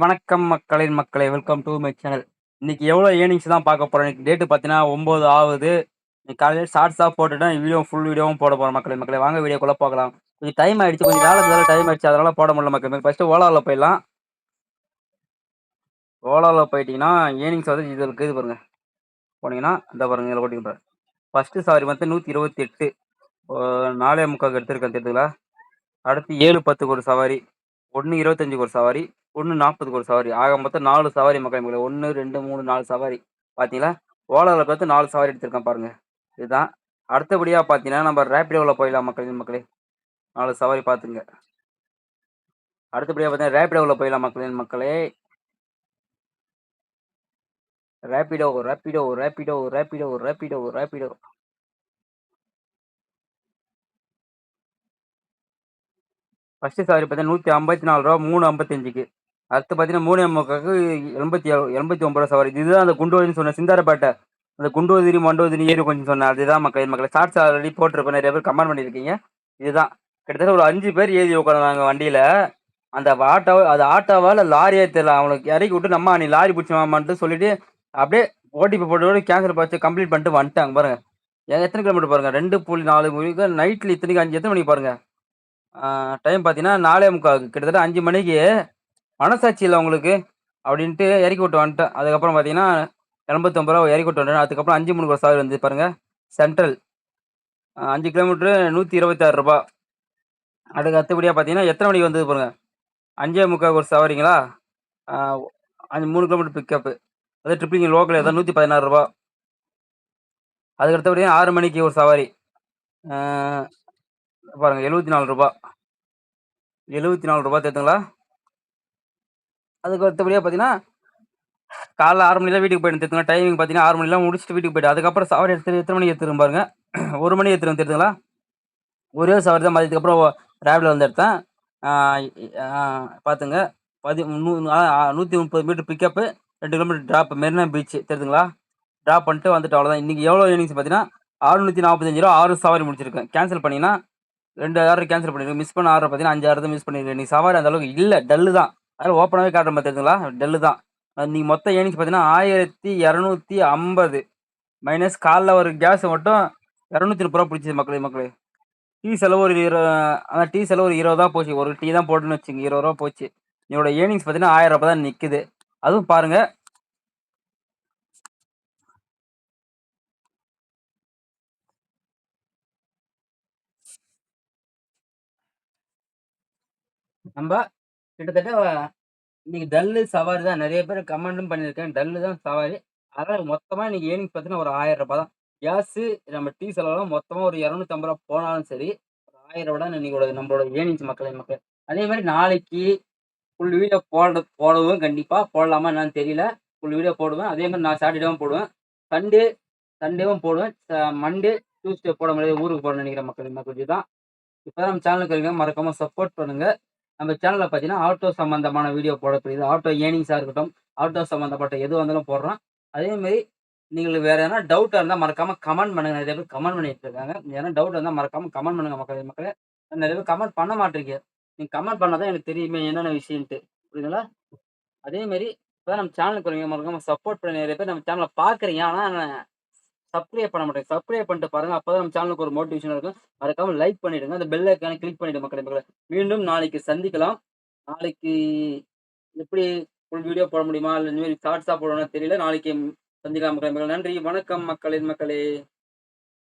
வணக்கம் மக்களின் மக்களே! Welcome do my channel. இன்னைக்கு எவ்வளோ ஏர்னிங்ஸ் தான் பார்க்க போறோம். இன்னைக்கு டேட் பார்த்தீங்கன்னா 9 ஆவுது. இன்னைக்கு காலையில ஷார்ட்ஸா போட்டுட்டேன். ஃபுல் வீடியோவும் போட போறோம் மக்களே மக்களே. வாங்க வீடியோக்குள்ள போகலாம். கொஞ்சம் டைம் ஆயிடுச்சு. கொஞ்சம் வேலை இருந்ததால டைம் ஆயிடுச்சு. அதனால போட முடியல மக்களே. ஃபர்ஸ்ட்டு ஓலால போயிடலாம். ஓலால போயிட்டீங்கன்னா, ஏர்னிங்ஸ் வந்து இது இருக்குது பாருங்க. போனீங்கன்னா, இந்த பாருங்க இதில போட்டிருக்கேன் பாருங்க. ஃபர்ஸ்ட்டு சவாரி வந்து 128 4:45க்கு எடுத்திருக்கேன் தெரியுதுங்களா? அடுத்து 7:10க்கு ஒரு சவாரி, 1:25க்கு ஒரு சவாரி, 1:40க்கு ஒரு சவாரி. ஆக மொத்தம் 4 சவாரி மக்களே மக்களே. 1, 2, 3, 4 சவாரி. பார்த்தீங்களா? ஓலால பார்த்து 4 சவாரி எடுத்திருக்கேன் பாருங்க. இதுதான். அடுத்தபடியா பார்த்தீங்கன்னா, நம்ம ரேப்பிடோல போயிடலாம் மக்களே மக்களே. 4 சவாரி பார்த்துங்க. அடுத்தபடியா பார்த்தீங்கன்னா, ரேப்பிடோல போயிடலாம் மக்களே மக்களே. ரேப்பிடோ, ரேப்பிடோ, ரேப்பிடோ, ரேப்பிடோ, ரேப்பிடோ, ரேப்பிடோ. ஃபர்ஸ்ட்டு சவாரி பார்த்தீங்கன்னா, ரூ. 154 3:55க்கு. அடுத்து பார்த்தீங்கன்னா, 3:45க்கு 89 சவாரி. இதுதான் அந்த குண்டோதிரின்னு சொன்னேன். சிந்தாரப்பேட்டை. அந்த குண்டோதிரி, மண்டோதிரி ஏரி கொஞ்சம் சொன்னேன். அதுதான் மக்களே மக்களே. ஷார்ட்ஸ் ஆல்ரெடி போட்டிருப்பேன். நெறைய பேர் கமெண்ட் பண்ணியிருக்கீங்க. இதுதான். கிட்டத்தட்ட ஒரு 5 பேர் ஏறி உட்காந்தாங்க வண்டியில. அந்த ஆட்டோவா இல்ல லாரியா தெரியல. அவனுக்கு இறக்கி விட்டு, "அம்மா நீ லாரி புடிச்சு வாம்மான்ட்டு" சொல்லிட்டு, அப்படியே ஓடிபி போட்டு கேன்சல் பச்சு கம்ப்ளீட் பண்ணிட்டு வந்துட்டாங்க பாருங்க. எத்தன கிலோமீட்டர் பாருங்க. 2.4 நைட்ல இத்தனைக்கும் 5 எத்தன மணிக்கு பாருங்க. ஆ டைம் பார்த்தீங்கன்னா, 4:45 கிட்டத்தட்ட 5 மணிக்கு மனசாட்சி இல்ல உங்களுக்கு? அப்படின்ட்டு இறக்கி விட்டு வந்துட்டேன். அதுக்கப்புறம் பார்த்தீங்கன்னா, ரூ. 89 இறக்கி விட்டு வந்துட்டேன். அதுக்கப்புறம் 5:03க்கு ஒரு சார்ஜ் வந்துது பாருங்க. சென்ட்ரல் 5 கிலோமீட்டரு ரூ. 126. அதுக்கு அடுத்தபடியா பார்த்தீங்கன்னா, எத்தன மணிக்கு வந்தது பாருங்க. 5:45க்கு ஒரு சவாரிங்களா? ஆ 3 கிலோமீட்டர் பிக்கப்பு. அது ட்ரிப்ளிகேன் லோக்கல் ஏதோ ரூ. 116. அதுக்கு அடுத்தபடியா 6 மணிக்கு ஒரு சவாரி. ஆ பாருங்க ரூ. 74. ரூ. 74 தெரியுதுங்களா? அதுக்கு அடுத்தபடியா பார்த்தீங்கன்னா, காலைல 6 மணிக்கெல்லாம் வீட்டுக்கு போயிட்டேன் தெரியுதுங்களா? டைமிங் பார்த்தீங்கன்னா 6 மணிலாம் முடிச்சுட்டு வீட்டுக்கு போயிட்டேன். அதுக்கப்புறம் சவாரி எடுத்து எத்தன மணிக்கு எடுத்துருக்கேன் பாருங்க. 1 மணி எடுத்துருக்கேன் தெரியுதுங்களா? ஒரே சவாரி தான் மதியத்துக்கு அப்புறம் ரேபிட்ல வந்து எடுத்தேன். ஆ ஆ பாத்துங்க. 130 metre pickup, 2 kilometre drop Marina beach தெரியுதுங்களா? டிராப் பண்ணிட்டு வந்துட்டேன் அவ்வளோதான். இன்னைக்கு எவ்வளோ ஏர்னிங்ஸ் பார்த்தீங்கன்னா, ரூ. 645 6 சவாரி முடிச்சிருக்கேன். கேன்சல் பண்ணீங்கன்னா 2 ஆர்டர் கேன்சல் பண்ணிருக்கேன். மிஸ் பண்ண ஆர்டர் பார்த்தீங்கன்னா 5 ஆர்டர் மிஸ் பண்ணியிருக்கேன். இன்னைக்கு சவாரி அந்த அளவுக்கு இல்ல. டல்லு தான். அதனால ஓப்பனாவே காட்டுறேன் தெரியுதுங்களா? டல்லு தான். இன்னைக்கு மொத்த ஏர்னிங்ஸ் பார்த்தீங்கன்னா, 1250 மைனஸ் காலைல ஒரு கேஸ் மட்டும் ரூ. 230 பிடிச்சது மக்களே மக்களே. டீ செலவு ஒரு டீ செலவு ஒரு ரூ. 20 போச்சு. ஒரு டீ தான் போட்டேன்னு வச்சுக்கங்க. ரூ. 20 போச்சு. என்னோட ஏர்னிங்ஸ் பார்த்தீங்கன்னா, ரூ. 1000 தான் நிக்குது. அதுவும் பாருங்க. நம்ப கிட்டத்தட்ட இன்னைக்கு டல்லு சவாரி தான். நெறைய பேர் கமெண்ட்டும் பண்ணியிருக்கேன். டல்லு தான் சவாரி. அதனால மொத்தமா இன்னைக்கு ஏர்னிங்ஸ் பார்த்தீங்கன்னா, ஒரு ரூ. 1000 தான். கேஸு நம்ம டீ செலவுலாம் மொத்தமா ஒரு ரூ. 250 போனாலும் சரி, ஒரு ரூ. 1000 தான் இன்னைக்கு நம்மளோட ஏர்னிங்ஸ் மக்களே மக்களே. அதே மாரி நாளைக்கு ஃபுல் வீடியோ போடுவேன் கண்டிப்பா. போடலாமா என்னான்னு தெரியல. ஃபுல் வீடியோ போடுவேன். அதே மாரி நான் சாட்டர்டேவும் போடுவேன். சண்டே சண்டேவும் போடுவேன். மண்டே, டியூஸ்டே போட முடியாது. ஊருக்கு போறேன்னு நெனைக்கிறேன் மக்களே மக்களே. இதுதான். இப்பதான் நம்ம சேனலுக்கு இருக்கீங்க. மறக்காம சப்போர்ட் பண்ணுங்க. நம்ம சேனல்ல பார்த்தீங்கன்னா, ஆட்டோ சம்மந்தமான வீடியோ போடக்கூடியது. ஆட்டோ ஏர்னிங்ஸா இருக்கட்டும், ஆட்டோ சம்மந்தப்பட்ட எதுவா இருந்தாலும் போடுறோம். அதே மாரி நீங்களுக்கு வேற எதனா டவுட்டா இருந்தா மறக்காம கமெண்ட் பண்ணுங்க. நெறைய பேர் கமெண்ட் பண்ணிட்டு இருக்காங்க. எதனா டவுட் இருந்தா மறக்காம கமெண்ட் பண்ணுங்க மக்களே மக்களே. நெறைய பேர் கமெண்ட் பண்ண மாட்றீங்க. நீங்க கமெண்ட் பண்ணா தான் எனக்கு தெரியுமே என்னென்ன விஷயம்ன்ட்டு. புரியுதுங்களா? அதே மாரி இப்பதான் நம்ம சேனலுக்கு வரீங்க. மறக்காம சப்போர்ட் பண்ணி நெறைய பேர் நம்ம சேனல பார்க்குறீங்க. ஆனா சப்ஸ்கிரைப் பண்ண மாட்டேங்க. சப்ஸ்கிரைப் பண்ணிட்டு பாருங்க. அப்பதான் நம்ம சேனலுக்கு ஒரு மோட்டிவேஷனா இருக்கும். மறக்காம லைக் பண்ணிடுங்க. அந்த பெல் ஐகான கிளிக் பண்ணிடுங்க மக்களே மக்களே. மீண்டும் நாளைக்கு சந்திக்கலாம். நாளைக்கு எப்படி ஃபுல் வீடியோ போட முடியுமா? இல்ல இந்த மாரி ஷார்ட்ஸா போடுவானா தெரியல. நாளைக்கு சந்திக்கலாம் மக்களே மக்களே. நன்றி. வணக்கம் மக்களின் மக்களே.